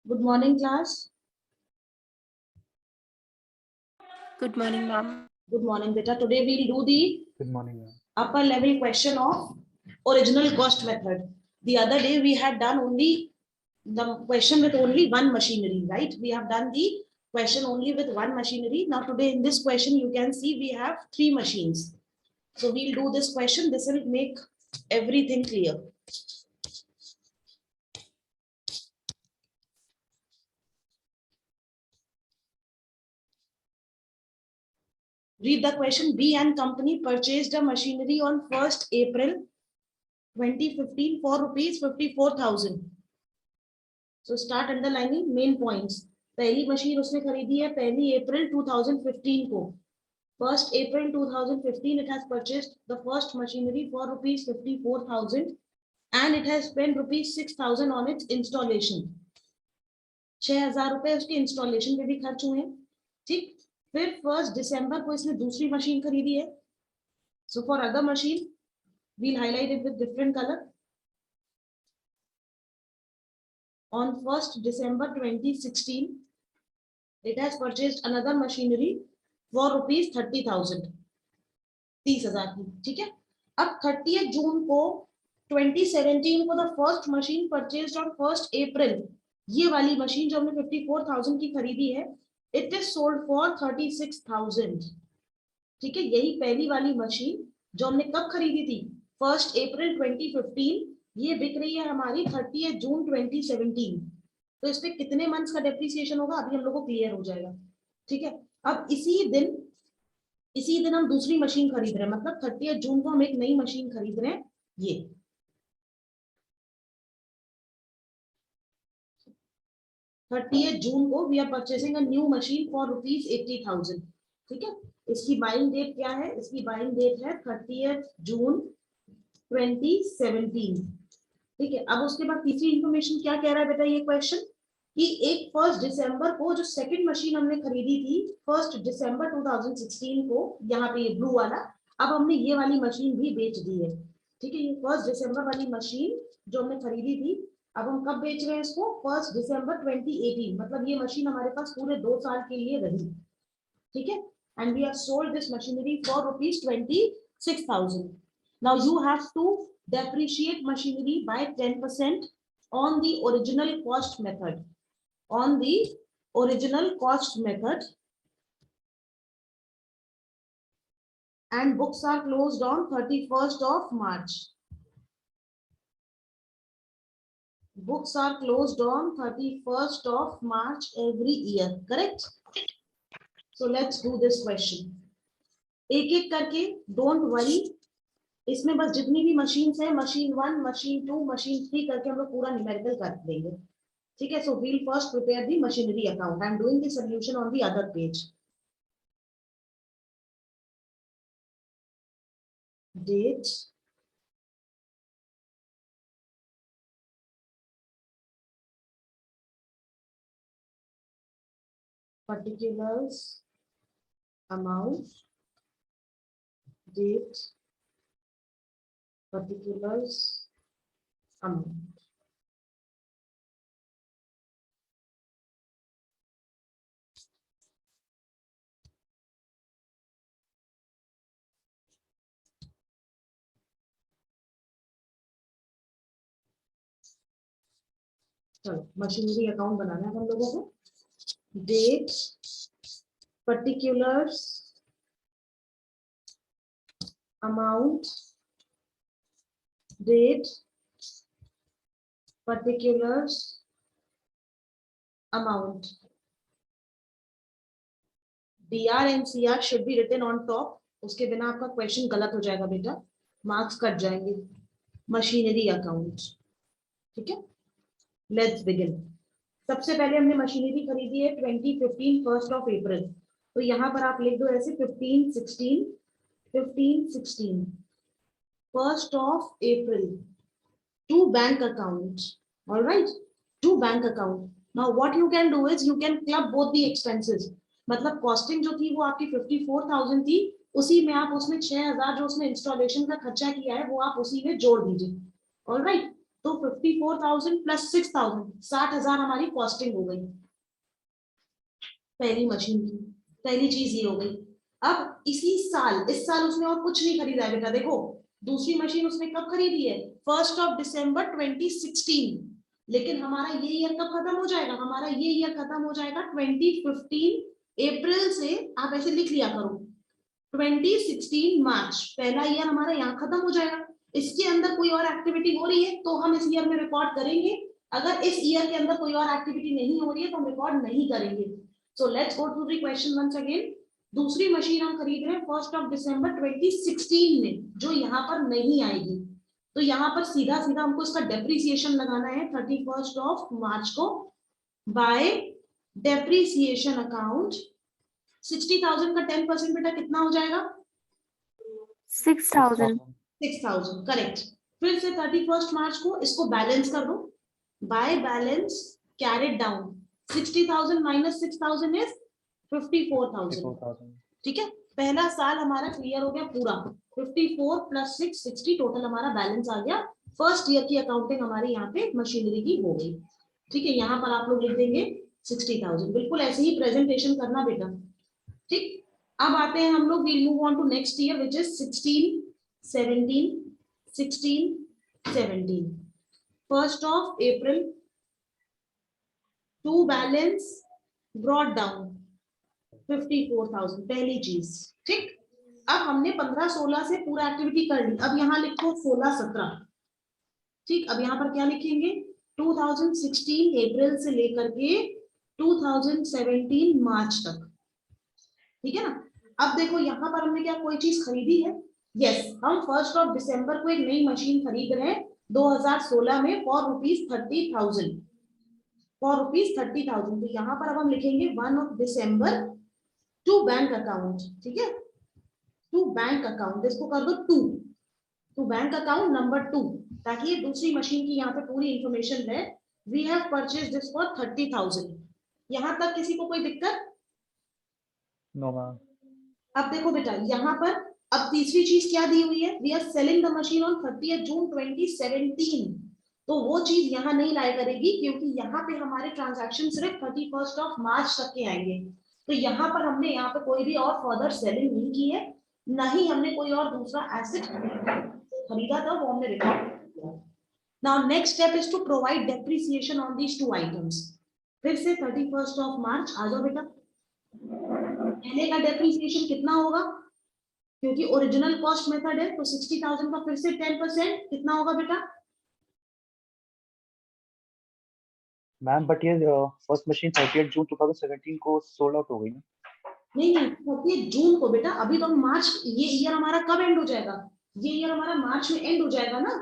Good morning, class. Good morning, ma'am. Good morning, beta. Today we'll do the Good morning, ma'am. upper level question of original cost method. The other day we had done only the question with only one machinery, right? We have done the question only with one machinery. Now today in this question you can see we have three machines. So we'll do this question. This will make everything clear. Read the question. B and company purchased a machinery on 1st April 2015 for rupees 54,000. So start underlining main points. पहली machine उसने खरीदी है 1 अप्रैल 2015 को. 1st April 2015 it has purchased the first machinery for rupees 54,000 and it has spent rupees 6,000 on its installation. 6,000 रुपए उसके installation पे भी खर्च हुए हैं. ठीक. फिर 1st December को इसने दूसरी मशीन खरीदी है. So for other machine we'll highlight it with different color. On 1st December 2016 it has purchased another machinery for rupees 30,000. 30,000 की. ठीक है. अब 30th जून को 2017 को the first machine purchased on 1st April. ये वाली मशीन जो हमने 54,000 की खरीदी है it is sold for 36,000. ठीक है. यही पहली वाली मशीन जो हमने कब खरीदी थी 1st April 2015 ये बिक रही है हमारी 30th जून 2017. तो इस पे कितने मंथ्स का डेप्रिसिएशन होगा अभी हम लोग को क्लियर हो जाएगा. ठीक है. अब इसी दिन हम दूसरी मशीन खरीद रहे हैं. मतलब 30th जून को हम एक नई मशीन खरीद रहे हैं. ये 30th जून को we are purchasing a new machine for rupees 80,000. ठीक है. इसकी बाइंग डेट क्या है? इसकी बाइंग डेट है 30th जून 2017. ठीक है. अब उसके बाद तीसरी इंफॉर्मेशन क्या कह रहा है बेटा ये क्वेश्चन कि एक 1st दिसंबर को जो सेकंड मशीन हमने खरीदी थी 1st दिसंबर 2016 को यहाँ पे ये ब्लू वाला अब हमने ये वाली मशीन भी बेच दी है. ठीक है. ये 1st दिसंबर वाली मशीन जो हमने खरीदी थी अब हम कब बेच रहे हैं इसको 1st दिसंबर 2018. मतलब ये मशीन हमारे पास पूरे 2 साल के लिए रही. ठीक है. And we have sold this machinery for rupees 26,000. Now you have to depreciate machinery by 10% on the original cost method. On the original cost method, and books are closed on 31st of March. Books are closed on 31st of March every year. Correct? So let's do this question. एक एक करके don't worry. इसमें बस जितनी भी machines है machine 1, machine 2, machine 3 करके हम लोग पूरा न्यूमेरिकल कर देंगे. ठीक है. So we'll first prepare the machinery account. I am doing the solution on the other page. Date, particulars, amount, date, particulars, amount. चलो मशीनरी अकाउंट बनाना है हम लोगों को. Date, particulars, amount, date, particulars, amount. DR and CR should be written on top. उसके बिना आपका question गलत हो जाएगा बेटा. मार्क्स कट जाएंगे. Machinery account. ठीक है. Let's begin. सबसे पहले हमने मशीनरी खरीदी है 2015 1st of April. तो यहाँ पर आप लिख दो ऐसे 15/16 1st of April to bank account. All right, to bank account. Now what you can do is you can club both the expenses. मतलब कॉस्टिंग जो थी वो आपकी 54,000 थी. उसी में आप उसमें 6,000 जो उसने इंस्टॉलेशन का खर्चा किया है वो आप उसी में जोड़ दीजिए. All right. तो 54,000 प्लस 6,000 60,000 हमारी कॉस्टिंग हो गई पहली मशीन की। पहली चीज ये हो गई। अब इसी साल, इस साल उसने और कुछ नहीं खरीदा है बेटा। देखो दूसरी मशीन उसने कब खरीदी है? 1 दिसंबर 2016। लेकिन हमारा ये ईयर कब खत्म हो जाएगा? हमारा ये ईयर खत्म हो जाएगा 2015 अप्रैल से। आप ऐसे लिख लिया करो 2016 मार्च, पहला ईयर हमारा यहाँ खत्म हो जाएगा। इसके अंदर कोई और एक्टिविटी हो रही है तो हम इस ईयर में रिकॉर्ड करेंगे। अगर इस ईयर के अंदर कोई और एक्टिविटी नहीं हो रही है तो हम रिकॉर्ड नहीं करेंगे। So let's go to the question once again. दूसरी मशीन हम खरीद रहे हैं 1 दिसंबर 2016 में, जो यहाँ पर नहीं आएगी। तो यहाँ पर सीधा सीधा हमको इसका डेप्रिसिएशन लगाना है 31 मार्च को बाय डेप्रिसिएशन अकाउंट। 60,000 का 10% बेटा कितना हो जाएगा? 6,000. 6,000 करेक्ट। फिर से 31 मार्च को इसको बैलेंस कर दो by balance carried down. 60,000 minus 6,000 is 54,000। ठीक है, पहला साल हमारा क्लियर हो गया पूरा। 54 प्लस 6 60 टोटल हमारा बैलेंस आ गया। फर्स्ट ईयर की अकाउंटिंग हमारी यहाँ पे मशीनरी की हो गई। ठीक है, यहाँ पर आप लोग लिख देंगे 60,000। बिल्कुल ऐसे ही प्रेजेंटेशन करना बेटा। ठीक, अब आते हैं हम लोग, we'll move on to next year which is 16 17 16 17। 1 April to balance brought down 54,000 पहली चीज। ठीक, अब हमने 15-16 से पूरा एक्टिविटी कर ली। अब यहाँ लिखो 16-17। ठीक, अब यहाँ पर क्या लिखेंगे? 2016 अप्रैल से लेकर के 2017 मार्च तक। ठीक है ना। अब देखो यहाँ पर हमने क्या कोई चीज खरीदी है? यस, हम 1 दिसंबर को एक नई मशीन खरीद रहे हैं 2016 में फॉर रुपीज 30,000। For rupees 30,000। तो यहाँ पर अब हम लिखेंगे 1 दिसंबर टू बैंक अकाउंट। ठीक है, टू बैंक अकाउंट, इसको कर दो टू बैंक अकाउंट नंबर 2, ताकि ये दूसरी मशीन की यहाँ पे पूरी इंफॉर्मेशन है। We have purchase this for 30,000। यहाँ तक किसी को कोई दिक्कत? No ma'am. अब देखो बेटा यहाँ पर अब तीसरी चीज क्या दी हुई है? We are selling the machine on 30 June 2017। तो वो चीज यहाँ नहीं लाया करेगी, क्योंकि यहाँ पे हमारे ट्रांजैक्शन सिर्फ 31 मार्च तक के आएंगे। तो यहाँ पर हमने यहाँ पे कोई भी और फर्दर सेलिंग नहीं की है, ना ही हमने कोई और दूसरा एसेट खरीदा था, वो हमने रिकॉर्ड किया। Now next step is to provide depreciation on these two items. फिर से 31 मार्च आ जाओ बेटा। पहले का डेप्रिसिएशन कितना होगा? क्योंकि ओरिजिनल कॉस्ट मेथड है तो 60,000 का फिर से 10% कितना होगा बेटा? मैम बट ये फर्स्ट मशीन 30 जून 2017 को सोल्ड आउट हो गई ना। नहीं नहीं, 30 जून को बेटा। अभी तो मार्च, ये ईयर हमारा कब एंड हो जाएगा? ये ईयर हमारा मार्च में एंड हो जाएगा ना।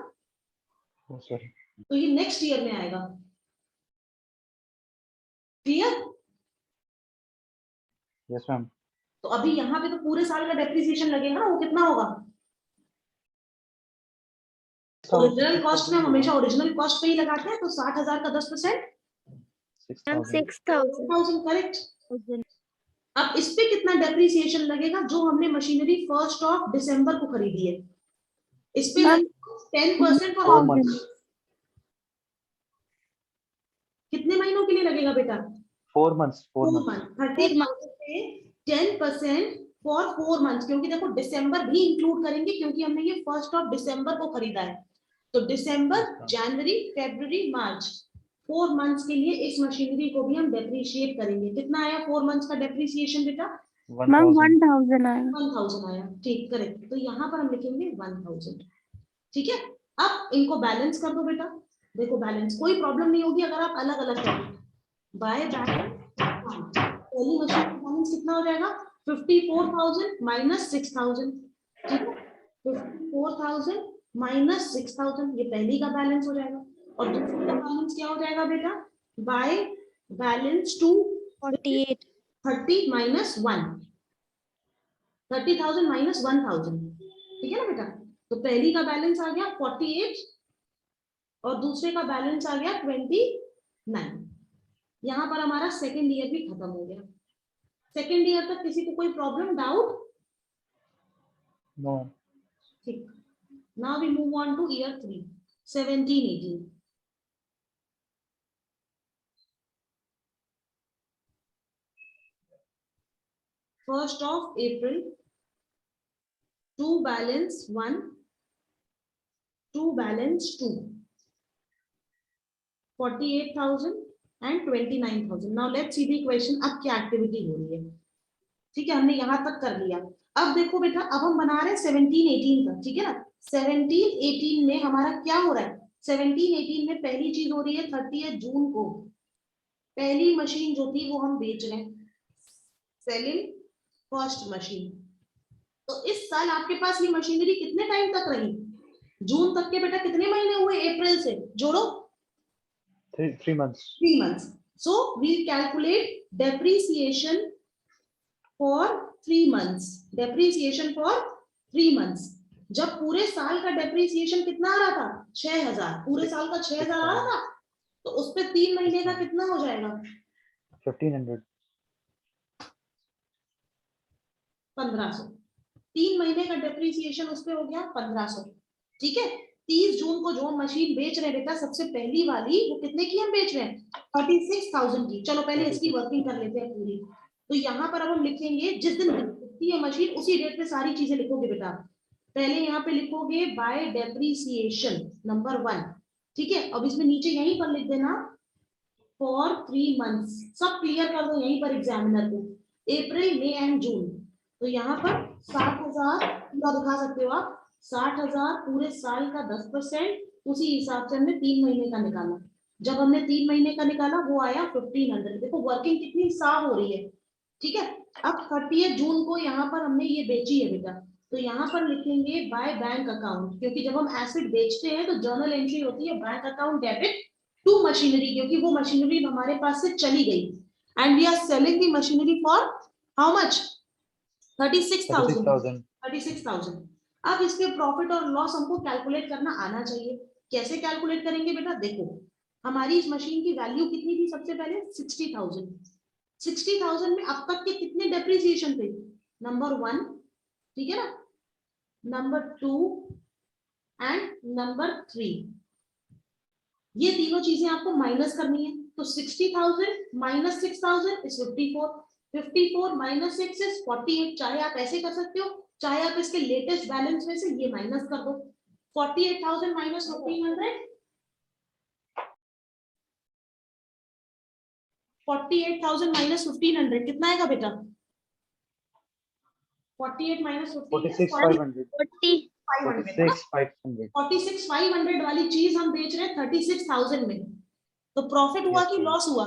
सॉरी, तो ये नेक्स्ट ईयर में आएगा। क्लियर? Yes ma'am. तो अभी यहाँ पे तो पूरे साल का डेप्रिसिएशन लगेगा ना, वो कितना होगा? ओरिजिनल कॉस्ट में हमेशा ओरिजिनल कॉस्ट पे ही लगाते हैं, तो 60,000 का 10%। 6,000. करेक्ट। अब इस पे कितना डेप्रिसिएशन लगेगा जो हमने मशीनरी 1 दिसंबर को खरीदी है? इस पे 10% फॉर हाउ मच? कितने महीनों के लिए लगेगा बेटा? 4 months 30,000 पे 10% फॉर 4 मंथ्स, क्योंकि देखो दिसंबर भी इंक्लूड करेंगे, क्योंकि हमने ये 1 दिसंबर को खरीदा है। तो दिसंबर, जनवरी, फरवरी, मार्च, 4 मंथ्स के लिए इस मशीनरी को भी हम डेप्रिशिएट करेंगे। कितना आया 4 मंथ्स का डेप्रिसिएशन बेटा? 1,000 आएगा. 1,000 आया। ठीक, करेक्ट। तो यहाँ पर हम लिखेंगे 1,000। ठीक है, अब इनको बैलेंस कर दो बेटा। देखो बैलेंस, कोई प्रॉब्लम नहीं होगी अगर आप अलग अलग करें। बाय बैलेंस पहली मशीन का बैलेंस कितना हो जाएगा? 54,000 माइनस 6,000। ठीक है, 54,000 माइनस 6,000 ये पहली का बैलेंस हो जाएगा। और दूसरी का बैलेंस क्या हो जाएगा बेटा? By balance to 48. 30 minus 1, 30,000 minus 1,000। ठीक है ना बेटा? तो पहली का बैलेंस आ गया 48 और दूसरे का बैलेंस आ गया 29। यहाँ पर हमारा सेकेंड ईयर भी खत्म हो गया। सेकेंड ईयर तक किसी को कोई प्रॉब्लम, डाउट? नो। ठीक, now we move on to year 3 17 18। 1st of April to balance 1 to balance 2, 48,000 and 29,000. Now let's see the question. अब क्या एक्टिविटी हो रही है? ठीक है, हमने यहां तक कर लिया। अब देखो बेटा, अब हम बना रहे हैं 17-18 का, ठीक है ना। 17-18 में हमारा क्या हो रहा है? 17-18 में पहली चीज हो रही है 30 जून को पहली मशीन जो थी वो हम बेच रहे हैं, सेलिंग फर्स्ट मशीन। तो इस साल आपके पास ये मशीनरी कितने टाइम तक रही? जून तक के बेटा कितने महीने हुए? अप्रैल से जोड़ो, 3 months. 3 months. So we'll calculate depreciation for 3 months. Depreciation for 3 months. जब पूरे साल का डेप्रिसिएशन कितना आ रहा था? 6,000। पूरे साल का 6,000 आ रहा था, तो उस पे 3 महीने का कितना हो जाएगा? 1500. 1500। 3 महीने का डेप्रिसिएशन उस पे हो गया 1500। ठीक है, 30 जून को जो हम मशीन बेच रहे हैं बेटा, सबसे पहली वाली, वो कितने की हम बेच रहे हैं? 36,000 की। चलो पहले इसकी वर्किंग कर लेते हैं पूरी। तो यहाँ पर अब हम लिखेंगे जिस दिन बिकती है मशीन उसी डेट पे सारी चीजें लिखोगे बेटा। पहले यहाँ पे लिखोगे बाय डेप्रिसिएशन नंबर 1, ठीक है। अब इसमें नीचे यहीं पर लिख देना फॉर 3 months। सब क्लियर कर दो यहीं पर एग्जामिनर को, अप्रैल मई एंड जून। तो यहाँ पर 60,000 पूरा दिखा सकते हो आप, 60,000 पूरे साल का 10%, उसी हिसाब से हमने 3 महीने का निकाला। जब हमने 3 महीने का निकाला वो आया 1500। देखो वर्किंग कितनी साफ हो रही है, ठीक है। अब 30 जून को यहाँ पर हमने ये बेची है बेटा, तो यहाँ पर लिखेंगे बाय बैंक अकाउंट, क्योंकि जब हम एसिड बेचते हैं तो जर्नल एंट्री होती है bank account debit to machinery, क्योंकि वो मशीनरी हमारे पास से चली गई। And we are selling the machinery for how much? 36,000। 36,000। अब इसके प्रॉफिट और लॉस हमको कैलकुलेट करना आना चाहिए। कैसे कैलकुलेट करेंगे बेटा? देखो, हमारी इस मशीन की वैल्यू कितनी थी? सबसे पहले 60,000। 60,000 में अब तक के कितने डेप्रिसिएशन थे? नंबर 1, ठीक है ना, नंबर 2 एंड नंबर 3। ये तीनों चीजें आपको माइनस करनी है। तो 60,000 माइनस 6,000 इज 54, 54 माइनस 6 इज 48। चाहे आप ऐसे कर सकते हो, चाहे आप इसके लेटेस्ट बैलेंस में से ये माइनस कर दो। 48,000 माइनस 1500, 48,000 माइनस 1500 कितना आएगा बेटा? 48 माइनस 46,500. 46,500। 46,500 वाली चीज हम बेच रहे हैं 36,000 में। तो प्रॉफिट हुआ कि लॉस हुआ?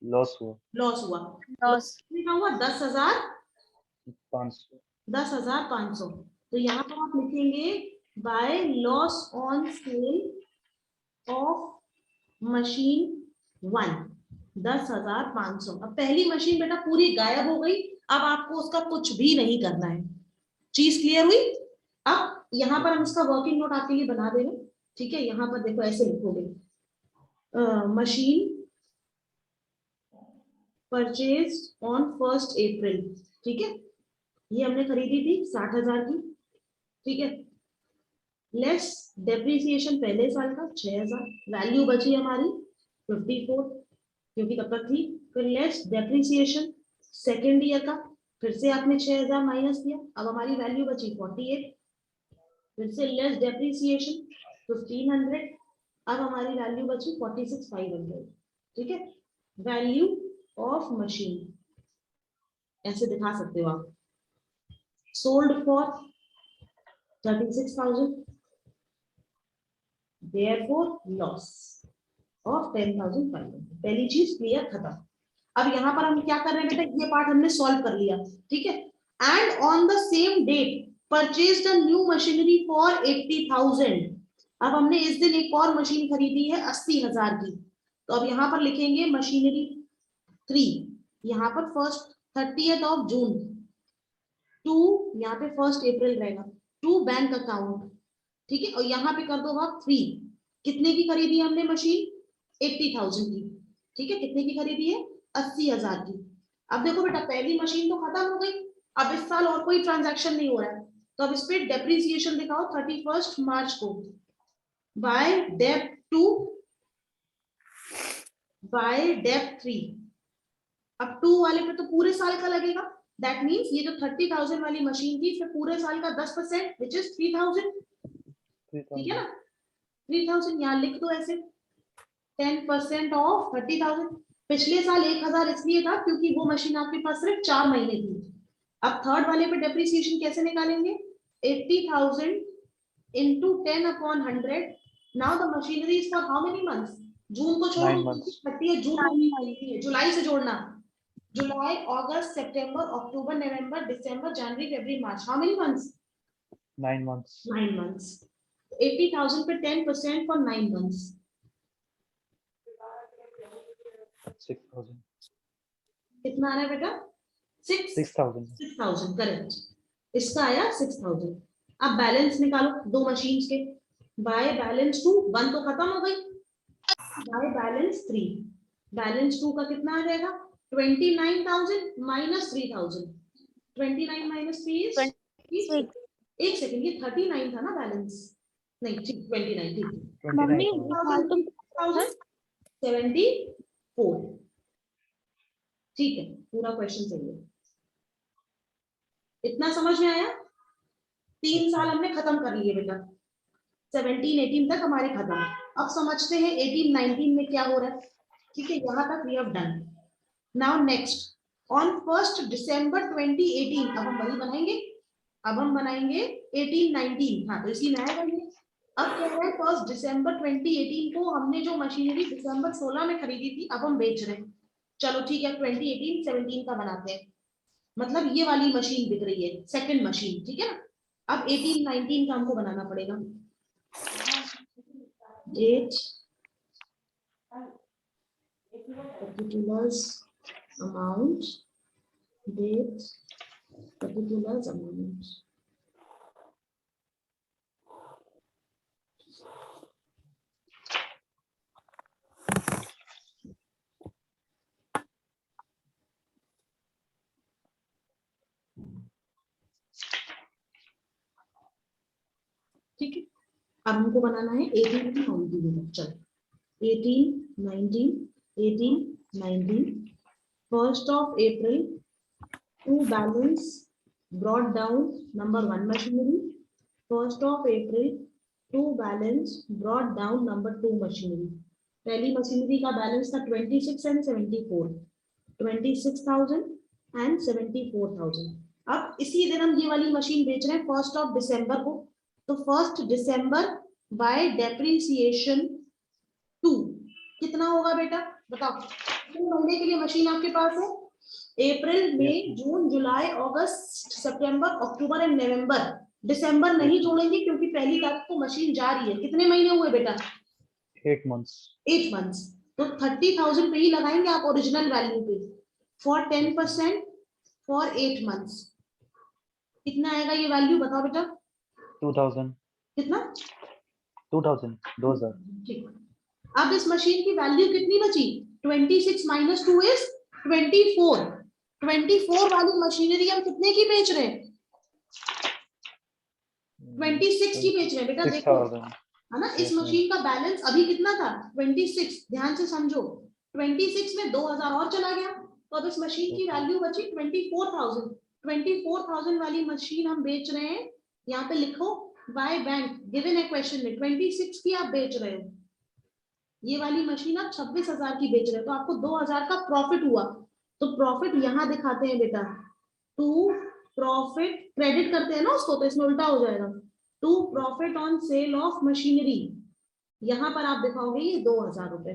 लॉस हुआ। लॉस हुआ। लॉस कितना हुआ? 10,500. 10,500। तो यहाँ पर आप लिखेंगे by loss on sale of machine 1, 10,500। अब पहली मशीन बेटा पूरी गायब हो गई, अब आपको उसका कुछ भी नहीं करना है। चीज क्लियर हुई? अब यहाँ पर हम इसका वर्किंग नोट आपके लिए बना दे रहे हैं, ठीक है। यहाँ पर देखो ऐसे लिखोगे, machine purchase on 1st April, ठीक है। ये हमने खरीदी थी 60,000 की, ठीक है। लेस डेप्रिसिएशन पहले साल का 6,000, वैल्यू बची हमारी 54 क्योंकि तब तक थी। फिर लेस डेप्रिसिएशन सेकेंड ईयर का, फिर से आपने 6,000 माइनस किया, अब हमारी वैल्यू बची 48। फिर से लेस डेप्रिसिएशन 1500, अब हमारी वैल्यू बची 46,500, ठीक है। वैल्यू ऑफ मशीन ऐसे दिखा सकते हो आप, sold for 36,000, therefore loss of 10,500। पहली चीज क्लियर, खत्म। अब यहाँ पर हम क्या कर रहे हैं बेटा? ये पार्ट हमने सॉल्व कर लिया, ठीक है। And on the same date purchased a new machinery for 80,000। अब हमने इस दिन एक और मशीन खरीदी है 80,000 की। तो अब यहाँ पर लिखेंगे मशीनरी 3, यहाँ पर 30th जून टू, यहाँ पे 1st April रहेगा, टू बैंक अकाउंट, ठीक है। और यहाँ पे कर दो आप 3। कितने की खरीदी है हमने मशीन? 80,000 की, ठीक है। कितने की खरीदी है? 80,000 की। अब देखो बेटा, पहली मशीन तो खत्म हो गई, अब इस साल और कोई ट्रांजैक्शन नहीं हो रहा है, तो अब इस पे डेप्रिसिएशन दिखाओ 31 मार्च को बाय डेप 2 बाय डेप 3। अब 2 वाले पे तो पूरे साल का लगेगा, दैट मीन्स ये जो 30,000 वाली मशीन थी, इसमें पूरे साल का 10% विच इज 3,000, ठीक है ना। 3,000 यहाँ लिख दो ऐसे, 10% ऑफ 30,000। पिछले साल 1,000 इसलिए था क्योंकि वो मशीन आपके पास सिर्फ 4 महीने थी। अब थर्ड वाले पे डेप्रिसिएशन कैसे निकालेंगे, 80,000 into 10 upon 100. Now the machinery is for how many months? जून को छोड़ो, 9 months. 30 जून को, जुलाई से जोड़ना, जुलाई, अगस्त, सितंबर, अक्टूबर, नवंबर, दिसंबर, जनवरी, फरवरी, मार्च, how many months? 9 months. 9 months. 80,000 पे 10% for 9 months. 6,000. कितना आ रहा है बेटा? 6,000. 6,000, करेक्ट। इसका आया 6,000। अब बैलेंस निकालो दो मशीन्स के, बाय बैलेंस 2, 1 तो खत्म हो गई, बाय बैलेंस 3, बैलेंस 2 का कितना आ जाएगा, 29,000 माइनस 3,000, 29 माइनस 3 इज 26. एक सेकंड, ये 39 था ना बैलेंस, नहीं ठीक 29, ठीक मम्मी 29,000. फालतू 74, ठीक है, पूरा क्वेश्चन सही है। इतना समझ में आया? 3 साल हमने खत्म कर लिए बेटा, 17-18 तक हमारे खत्म। अब समझते हैं 18-19 में क्या हो रहा है, ठीक है, यहाँ तक we have done. Now next, on 1 December 2018, अब हम वही बनाएंगे, अब हम बनाएंगे 18-19, हाँ तो इसी में आएगा ये। अब क्या है, 1 दिसंबर 2018 को हमने जो मशीनरी दिसंबर 16 में खरीदी थी, अब हम बेच रहे हैं। चलो ठीक है, 2018-17 का बनाते हैं, मतलब ये वाली मशीन बिक रही है, सेकंड मशीन, ठीक है ना। अब 18-19 का हमको बनाना पड़ेगा, date, particulars, amount, date, particulars, amount. ठीक है, अब हमको बनाना है 18-19, चलो 18-19, 1st of April to balance brought down number 1 machinery, 1st of April to balance brought down number 2 machinery। पहली मशीनरी का बैलेंस था 26 and 74, 26,000 and 74,000। अब इसी दिन हम ये वाली मशीन बेच रहे हैं 1st of December को, तो 1st December बाय डेप्रिसिएशन 2 कितना होगा बेटा, बताओ। 3 महीने के लिए मशीन आपके पास है, अप्रैल, मई, जून, जुलाई, अगस्त, सितंबर, अक्टूबर एंड नवंबर। दिसंबर नहीं जोड़ेंगे क्योंकि पहली तारीख को मशीन जा रही है। कितने महीने हुए बेटा? 8 months. 8 months। तो 30,000 पे ही लगाएंगे आप ओरिजिनल वैल्यू पे, फॉर 10% फॉर 8 months। कितना आएगा ये वैल्यू, बताओ बेटा। 2,000. कितना? 2,000. 2,000. ठीक। अब इस मशीन की वैल्यू कितनी बची? 26 माइनस 2 इज 24। 24 वाली मशीनरी हम कितने की बेच रहे हैं? 26 की बेच रहे हैं बेटा, देखो 6,000. है ना। इस मशीन का बैलेंस अभी कितना था? 26। ध्यान से समझो, 26 में 2,000 और चला गया, तो अब इस मशीन की वैल्यू बची 24,000। 24,000 वाली मशीन हम बेच रहे हैं, यहाँ पे लिखो बाय बैंक, गिवन है क्वेश्चन में, 26 की आप बेच रहे हो। ये वाली मशीन आप 26,000 की बेच रहे हो, तो आपको 2,000 का प्रॉफिट हुआ। तो प्रॉफिट यहाँ दिखाते हैं बेटा, टू प्रॉफिट, क्रेडिट करते हैं ना उसको, तो इसमें उल्टा हो जाएगा, to profit on sale of machinery. यहाँ पर आप दिखाओगे ये 2,000 रुपए,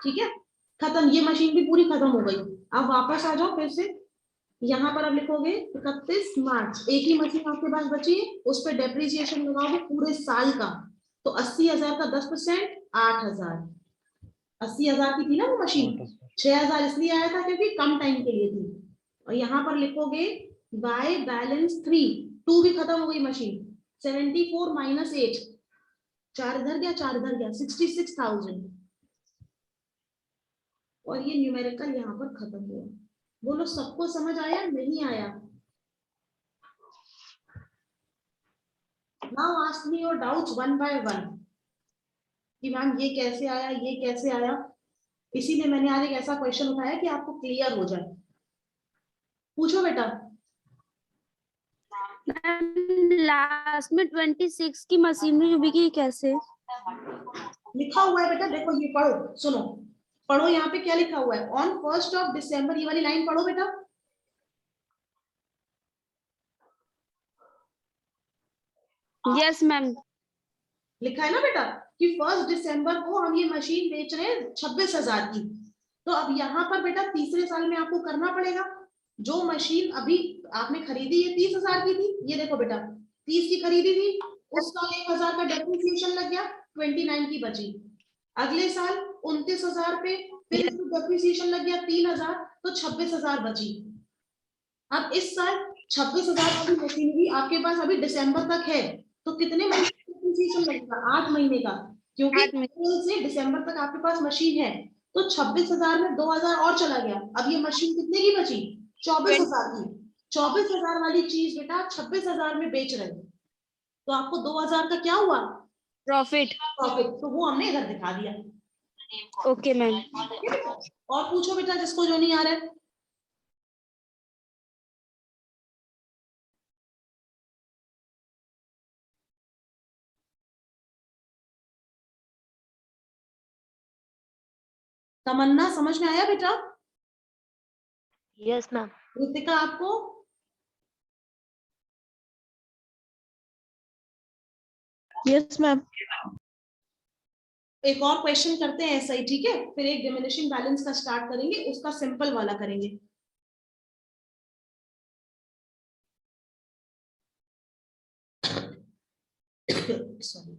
ठीक है। खत्म, ये मशीन भी पूरी खत्म हो गई। अब वापस आ जाओ फिर से, यहाँ पर आप लिखोगे 31 मार्च, एक ही मशीन आपके पास बची है, उस पर डेप्रिसिएशन लगाओगे पूरे साल का, तो 80,000 का 10% 8,000। 80,000 की थी ना वो मशीन, 6,000 इसलिए आया था क्योंकि कम टाइम के लिए थी। और यहाँ पर लिखोगे बाय बैलेंस 3, 2 भी खत्म हो गई मशीन, 74 माइनस 8, 4 इधर गया 4 इधर गया, 66,000। और ये न्यूमेरिकल यहाँ पर खत्म हुआ। बोलो सबको समझ आया, नहीं आया? Now ask me your doubts one by one, कि मैम ये कैसे आया, ये कैसे आया। इसीलिए मैंने आज एक ऐसा क्वेश्चन उठाया कि आपको क्लियर हो जाए। पूछो बेटा। मैम लास्ट में 26 की मशीनरी बिकी कैसे? लिखा हुआ है बेटा, देखो ये पढ़ो, सुनो पढ़ो, यहाँ पे क्या लिखा हुआ है, ऑन 1st of December, ये वाली लाइन पढ़ो बेटा। Yes ma'am. लिखा है ना बेटा कि 1 दिसंबर को हम ये मशीन बेच रहे हैं 26,000 की। तो अब यहाँ पर बेटा तीसरे साल में आपको करना पड़ेगा, जो मशीन अभी आपने खरीदी है 30,000 की थी, ये देखो बेटा 30 की खरीदी थी, उस साल 1,000 का डेप्रिसिएशन लग गया, 29 की बची। अगले साल 29,000 पे फिर डेप्रिसिएशन लग गया 3,000, तो 26,000 बची। अब इस साल 26,000 की मशीनरी आपके पास अभी दिसंबर तक है, तो कितने महीने का डेप्रिसिएशन लगेगा? 8 महीने का, क्योंकि अप्रैल से दिसंबर तक आपके पास मशीन है। तो 26,000 में 2,000 और चला गया, अब ये मशीन कितने की बची? 24,000 की। 24,000 वाली चीज बेटा 26,000 में बेच रहे हैं, तो आपको 2,000 का क्या हुआ? प्रॉफिट। प्रॉफिट। तो वो हमने इधर दिखा दिया। Okay ma'am. और पूछो बेटा जिसको जो नहीं आ रहा है। तमन्ना समझ में आया बेटा? Yes ma'am. ऋतिका आपको? Yes ma'am. एक और क्वेश्चन करते हैं ऐसा ही, ठीक है, फिर एक डिमिनिशिंग बैलेंस का स्टार्ट करेंगे, उसका सिंपल वाला करेंगे। सॉरी,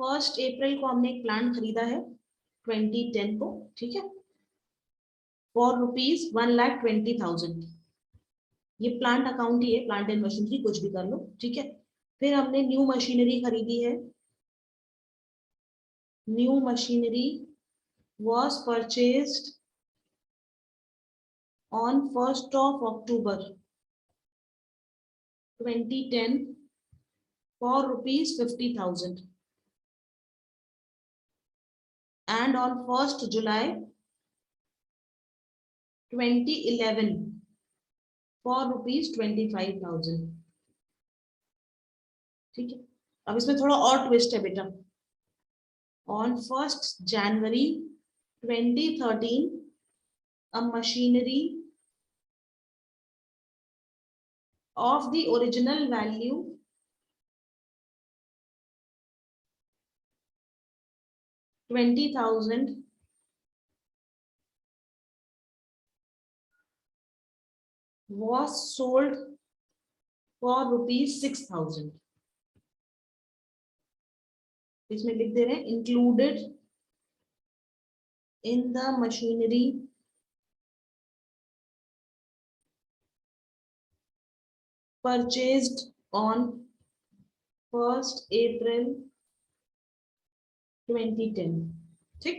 1 अप्रैल को हमने एक प्लांट खरीदा है 2010 को, ठीक है, फॉर ₹1,20,000। ये प्लांट अकाउंट ही है, प्लांट एंड मशीनरी कुछ भी कर लो, ठीक है। फिर हमने न्यू मशीनरी खरीदी है, new machinery was purchased on 1st of October 2010 for ₹50,000, and on 1st July 2011 for ₹25,000, ठीक है। अब इसमें थोड़ा और ट्विस्ट है बेटा, on 1st January 2013 a machinery of the original value $20,000 was sold for ₹6,000। इसमें लिख दे रहे हैं included in the machinery purchased on 1st April 2010, ठीक।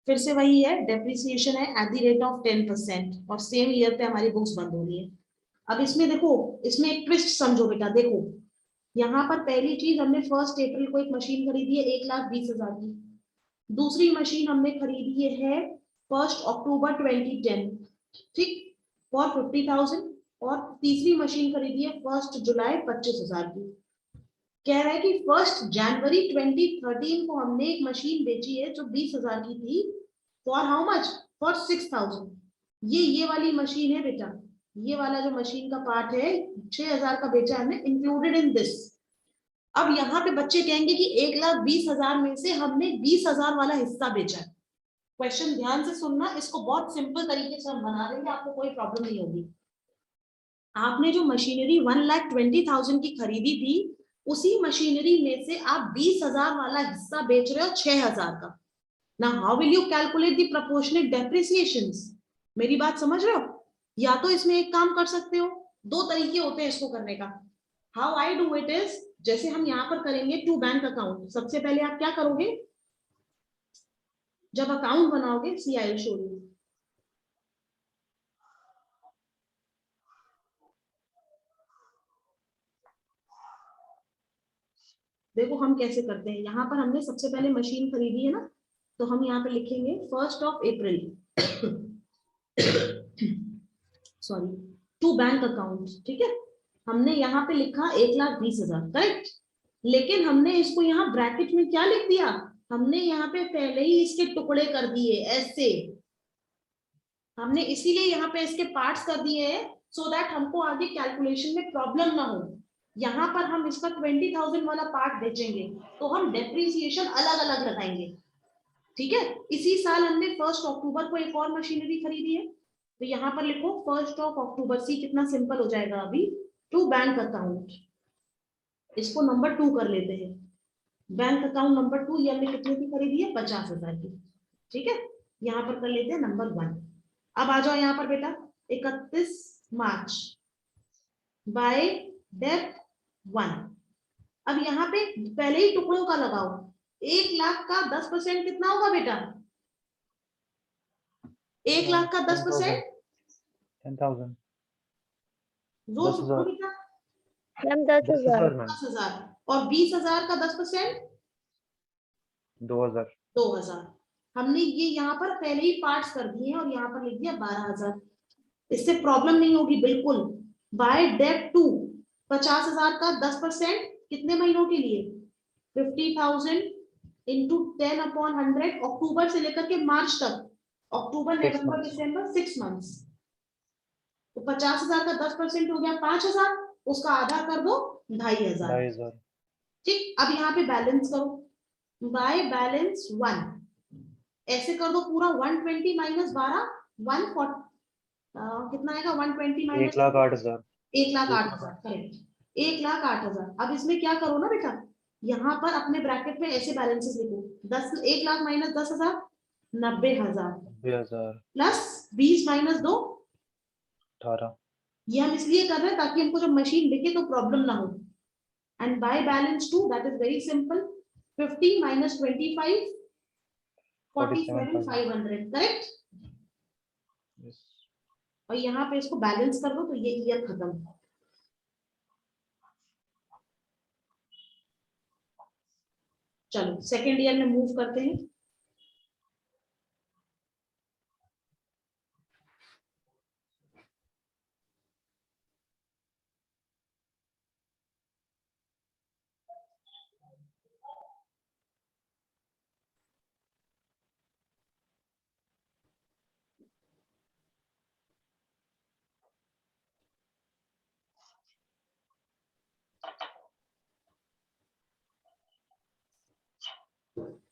फिर से वही है, डेप्रिसिएशन है एट द रेट ऑफ 10%, और सेम ईयर पे हमारी बुक्स बंद हो रही है। अब इसमें देखो, इसमें एक ट्विस्ट समझो बेटा, देखो यहाँ पर पहली चीज हमने 1st अप्रैल को एक मशीन खरीदी है 1,20,000 की, दूसरी मशीन हमने खरीदी है 1st October 2010, ठीक, फॉर 50,000, और तीसरी मशीन खरीदी है 1st जुलाई 25,000 की। कह रहा है कि 1st जनवरी 2013 को हमने एक मशीन बेची है जो 20,000 की थी, फॉर हाउ मच? फॉर 6,000। ये वाली मशीन है बेटा, ये वाला जो मशीन का पार्ट है 6,000 का बेचा हमने, इंक्लूडेड इन दिस। अब यहाँ पे बच्चे कहेंगे कि 1,20,000 में से हमने 20,000 वाला हिस्सा बेचा है। क्वेश्चन ध्यान से सुनना, इसको बहुत सिंपल तरीके से हम बना देंगे, आपको कोई प्रॉब्लम नहीं होगी। आपने जो मशीनरी 1,20,000 की खरीदी थी, उसी मशीनरी में से आप 20,000 वाला हिस्सा बेच रहे हो 6,000 का। ना how will you calculate the proportionate depreciations? मेरी बात समझ रहे हो? या तो इसमें एक काम कर सकते हो, दो तरीके होते हैं इसको करने का। How I do it is, जैसे हम यहाँ पर करेंगे टू बैंक अकाउंट, सबसे पहले आप क्या करोगे, जब अकाउंट बनाओगे, सी आई विल शो यू। देखो हम कैसे करते हैं, यहाँ पर हमने सबसे पहले मशीन खरीदी है ना, तो हम यहाँ पे लिखेंगे 1 अप्रैल सॉरी टू बैंक अकाउंट, ठीक है। हमने यहाँ पे लिखा 1,20,000, करेक्ट। लेकिन हमने इसको यहाँ ब्रैकेट में क्या लिख दिया, हमने यहाँ पे पहले ही इसके टुकड़े कर दिए ऐसे, हमने इसीलिए यहाँ पे इसके पार्ट्स कर दिए हैं सो दैट हमको आगे कैलकुलेशन में प्रॉब्लम ना हो। यहाँ पर हम इसका 20,000 वाला पार्ट बेचेंगे तो हम डेप्रिसिएशन अलग अलग लगाएंगे, ठीक है। इसी साल हमने 1 अक्टूबर को एक और मशीनरी खरीदी है, तो यहाँ पर लिखो 1 अक्टूबर। सी कितना सिंपल हो जाएगा अभी, टू बैंक अकाउंट, इसको नंबर 2 कर लेते हैं। बैंक अकाउंट नंबर 2 ये हमने कितने की खरीदी है, 50,000 की, ठीक है। यहाँ पर कर लेते हैं नंबर 1। अब आ जाओ यहाँ पर बेटा 31 मार्च बाय डेट 1। अब यहाँ पे पहले ही टुकड़ों का लगाओ, 1 लाख का 10% कितना होगा बेटा, 1 लाख का 10% 10,000 जोर से 10,000 बोलो बेटा, मैम 10,000। 10,000 मैम 10,000। और 20,000 का 10% 2,000 2,000। हमने ये यहाँ पर पहले ही पार्ट्स कर दिए हैं और यहाँ पर लिख दिया 12,000। इससे प्रॉब्लम नहीं होगी बिल्कुल। बाय डेट 2 50,000 का 10% कितने महीनों के लिए, 50,000 इंटू 10/100, अक्टूबर से लेकर के मार्च तक, अक्टूबर 6 नवंबर months दिसंबर 6 मंथ्स। तो 50,000 का 10% हो गया 5,000, उसका आधा कर दो 2,500, 2,500 ठीक। अब यहाँ पे बैलेंस करो, बाय बैलेंस 1 ऐसे कर दो पूरा, 120 माइनस 12 140, कितना आएगा 120 माइनस 1,08,000 1,08,000, करेक्ट 1,08,000। अब इसमें क्या करो ना बेटा, यहाँ पर अपने ब्रैकेट में ऐसे बैलेंसेस लिखो, 1 लाख माइनस 10,000 90,000 2,000 प्लस 20 माइनस 2 18 ये हम इसलिए कर रहे हैं ताकि हमको जब मशीन बिके तो प्रॉब्लम ना हो। And by balance 2 that is very simple, 50 minus 25 47,500, correct. yes और यहाँ पे इसको बैलेंस कर दो तो ये ईयर खत्म। चलो सेकेंड ईयर में मूव करते हैं।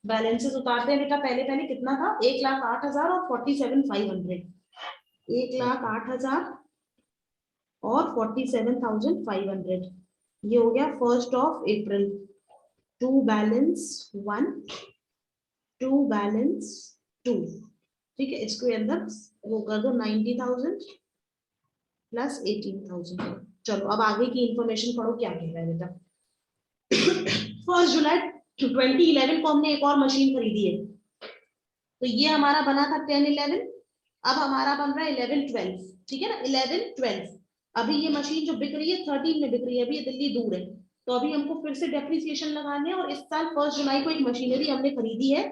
बैलेंसेस उतारते हैं बेटा, पहले पहले कितना था, 1,08,000 और 47,500, 1,08,000 और 47,500, ये हो गया 1 April. To balance 1 to balance 2, ठीक है। इसके अंदर वो कर दो 90,000 प्लस 18,000। चलो अब आगे की इंफॉर्मेशन पढ़ो, क्या कह रहा है बेटा। 1 जुलाई 2011 को हमने एक और मशीन खरीदी है, तो ये हमारा बना था 10-11, अब हमारा बन रहा है 11-12, ठीक है ना, 11-12। अभी ये मशीन जो बिक रही है 13 में बिक रही है, अभी ये दिल्ली दूर है, तो अभी हमको फिर से डेप्रिसिएशन लगाने हैं। और इस साल 1 जुलाई को एक मशीनरी हमने खरीदी है,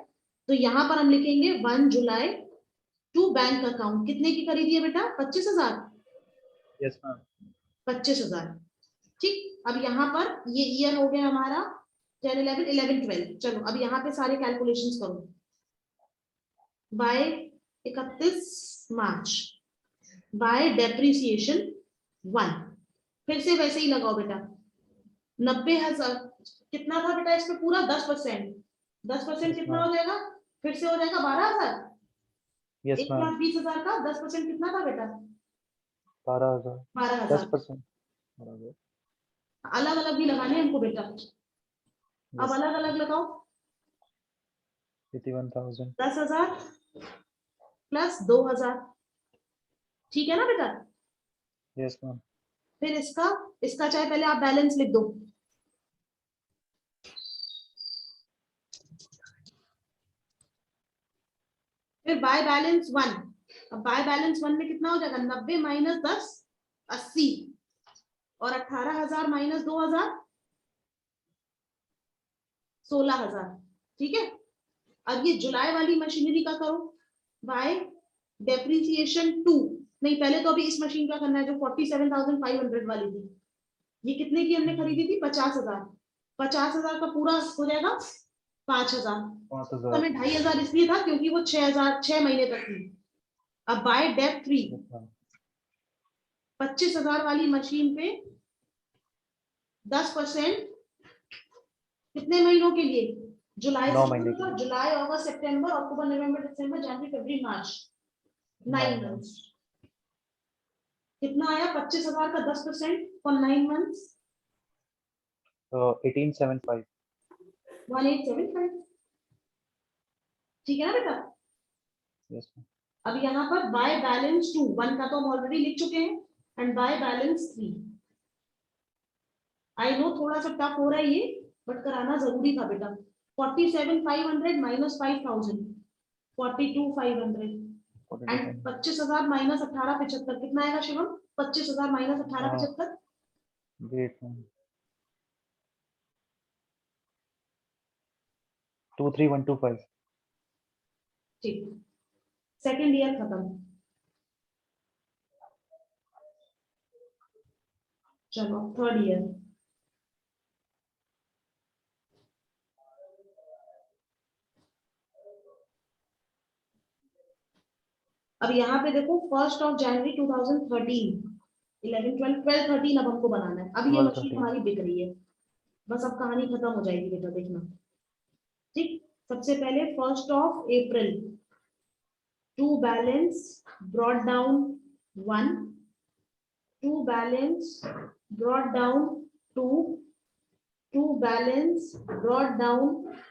तो यहाँ पर हम लिखेंगे 1 जुलाई टू बैंक अकाउंट। कितने की खरीदी है बेटा, 25,000, yes मैम 25,000, ठीक। अब यहाँ पर ये ईयर हो गया हमारा 10-11 11-12। चलो अब यहाँ पे सारे कैलकुलेशंस करो। बाय 31 मार्च बाय डेप्रिसिएशन 1, फिर से वैसे ही लगाओ बेटा, 90,000 कितना था बेटा इसमें पूरा 10%, 10% कितना हो जाएगा, फिर से हो जाएगा 12,000। yes मैम 1,20,000 का 10% कितना था बेटा, 12,000 12,000। 10% बराबर अलग अलग भी लगाने हैं हमको बेटा, अब yes अलग अलग लगाओ, 81,000 10,000 प्लस 2,000, ठीक है ना बेटा। yes मैम फिर इसका इसका चाहे पहले आप बैलेंस लिख दो, फिर बाय बैलेंस 1। अब बाय बैलेंस 1 में कितना हो जाएगा, 90 माइनस 10 80, और 18,000 माइनस 2,000 16,000, ठीक है। अब ये जुलाई वाली मशीनरी का करो बाय डेप्रिसिएशन 2। नहीं, पहले तो अभी इस मशीन का करना है जो 47,500 वाली थी। ये कितने की हमने खरीदी थी? 50,000। 50,000 का पूरा हो जाएगा 5,000। तो 5,000। हमें 2,500 इसलिए था क्योंकि वो 6 महीने तक थी। अब बाय डेप 3 25,000 वाली मशीन पे 10% कितने महीनों के लिए? जुलाई 9 महीने के लिए। जुलाई, अगस्त, सितंबर, अक्टूबर, नवंबर, दिसंबर, जनवरी, फरवरी, मार्च, 9 मंथ्स। कितना आया? 25,000 का 10% फॉर 9 मंथ्स 1875। 1875। ठीक है ना बेटा? Yes ma'am. अब यहाँ पर बाय बैलेंस 2 1 का तो हम ऑलरेडी लिख चुके हैं, and by balance 3। I know थोड़ा सा टफ हो रहा है ये, बट कराना जरूरी था बेटा। 47,500 माइनस 5,000 42,500 एंड 25,000 माइनस 18,75 कितना आएगा शिवम? 25,000 minus 18,75 wait ma'am 23,125। ठीक, सेकेंड ईयर खत्म। चलो थर्ड ईयर। अब यहाँ पे देखो 1 जनवरी 2013 11 12 12 13 अब हमको बनाना है। अब ये 12, मशीन 13। हमारी बिक रही है, बस अब कहानी खत्म हो जाएगी बेटा, देखना। ठीक, सबसे पहले 1 April to balance brought down 1, to balance brought down 2, to balance brought down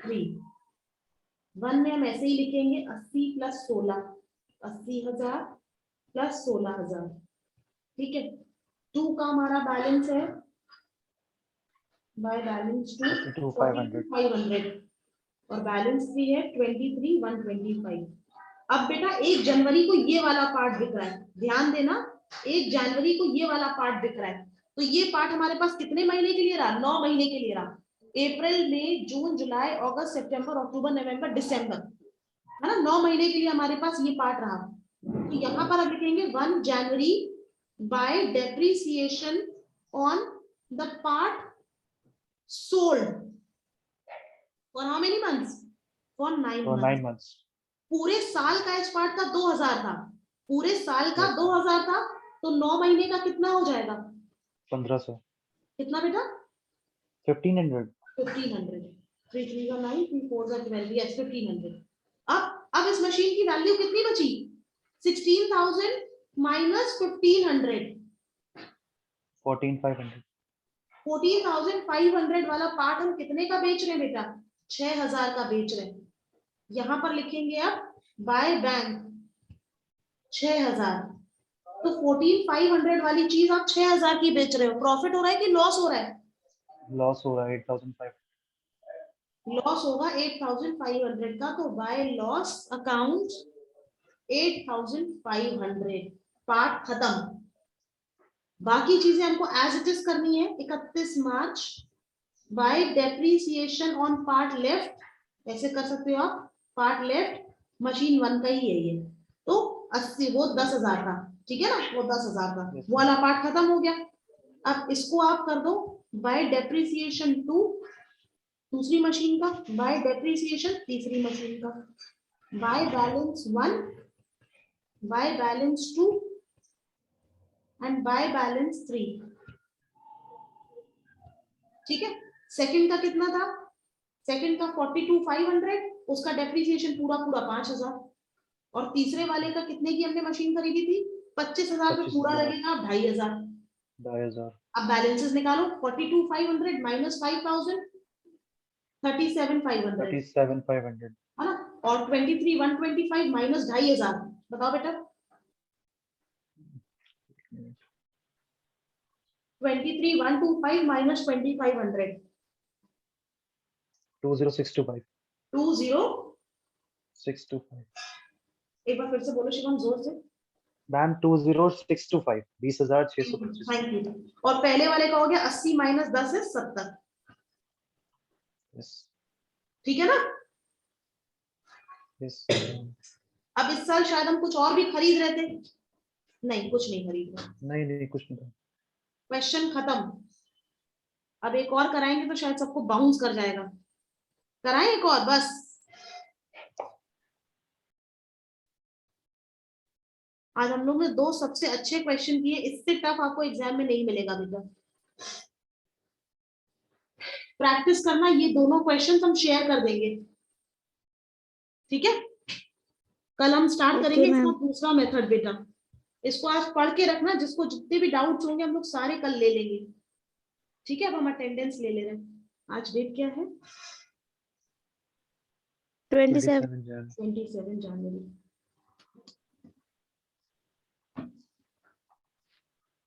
3। 1 में हम ऐसे ही लिखेंगे 80 प्लस 16, 80,000 प्लस 16,000। ठीक है, 2 का हमारा बैलेंस है बाय बैलेंस 2 42,500। 42,500 और बैलेंस 3 है 23,125। अब बेटा 1 जनवरी को ये वाला पार्ट दिख रहा है, ध्यान देना। 1 जनवरी को ये वाला पार्ट दिख रहा है, तो ये पार्ट हमारे पास कितने महीने के लिए रहा? 9 महीने के लिए रहा। अप्रैल, मई, जून, जुलाई, अगस्त, सितंबर, अक्टूबर, नवंबर, दिसंबर, है ना? 9 महीने के लिए हमारे पास ये पार्ट रहा। तो यहाँ पर अब लिखेंगे 1 January by depreciation on the part sold for how many months? For 9 तो 9 मंथ्स। मंथ्स। पूरे साल का इस पार्ट का 2,000 था, पूरे साल का Yes. 2,000 था, तो 9 महीने का कितना हो जाएगा? 1500। कितना बेटा? 1500। 1,500। 3 3 का 9, 3 4 का 12, यस 1,500। अब इस मशीन की वैल्यू कितनी बची? 16,000 माइनस 1,500। 14,500। 14,500 वाला पार्ट हम कितने का बेच रहे हैं बेटा? 6,000 का बेच रहे हैं। यहां पर लिखेंगे अब बाय बैंक 6,000। तो 14,500 वाली चीज आप 6,000 की बेच रहे हो, प्रॉफिट हो रहा है कि लॉस हो रहा है? लॉस हो रहा है 8,500। लॉस होगा 8,500 का, तो बाय लॉस अकाउंट 8,500। पार्ट खत्म। बाकी चीजें हमको एज इट इज करनी है। 31 March by depreciation on part left, ऐसे कर सकते हो आप। पार्ट लेफ्ट मशीन 1 का ही है ये, तो 80 वो 10,000 का, ठीक है ना? वो 10,000 का Yes, वो वाला पार्ट खत्म हो गया। अब इसको आप कर दो बाय डेप्रिसिएशन 2 दूसरी मशीन का, बाय डेप्रिसिएशन तीसरी मशीन का, by balance 1, by balance 2 and by balance 3। ठीक है, सेकंड का कितना था? सेकंड का 42,500, उसका डेप्रिसिएशन पूरा पूरा 5,000। और तीसरे वाले का कितने की हमने मशीन खरीदी थी? 25,000 पे पूरा 25,000। लगेगा 2,500। 2,500। अब बैलेंसेस निकालो, 42,500 माइनस 5,000 37,500, 37,500। है ना? और 23,125 माइनस 2,500, बताओ बेटा। 23,125 माइनस 2,500 20,625। 20,625। 625। एक बार फिर से बोलो शिवम जोर से। मैम 20,625। 20,625। Thank you. और पहले वाले का हो गया 80 माइनस 10 है 70। Yes. ठीक है ना? Yes. अब इस साल शायद हम कुछ और भी खरीद रहे थे, नहीं कुछ नहीं खरीद रहे, नहीं नहीं कुछ नहीं था। क्वेश्चन खत्म। अब एक और कराएंगे तो शायद सबको बाउंस कर जाएगा, कराएं एक और बस। आज हम लोग ने 2 सबसे अच्छे क्वेश्चन किए, इससे टफ आपको एग्जाम में नहीं मिलेगा बेटा। प्रैक्टिस करना, ये दोनों क्वेश्चन हम शेयर कर देंगे, ठीक है। कल हम स्टार्ट Okay, करेंगे इसका ma'am. दूसरा मेथड बेटा। इसको आज पढ़ के रखना, जिसको जितने भी डाउट्स होंगे हम लोग सारे कल ले लेंगे, ठीक है। अब हम अटेंडेंस ले ले रहे हैं। आज डेट क्या है? 27. 27 Jan. 27 जनवरी।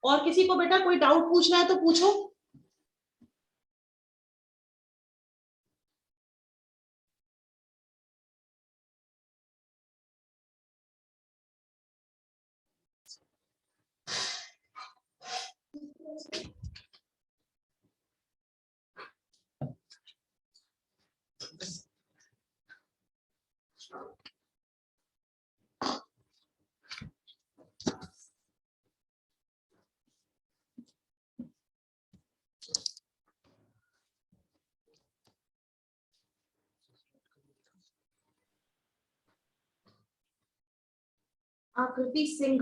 और किसी को बेटा कोई डाउट पूछना है तो पूछो। आकृति सिंह।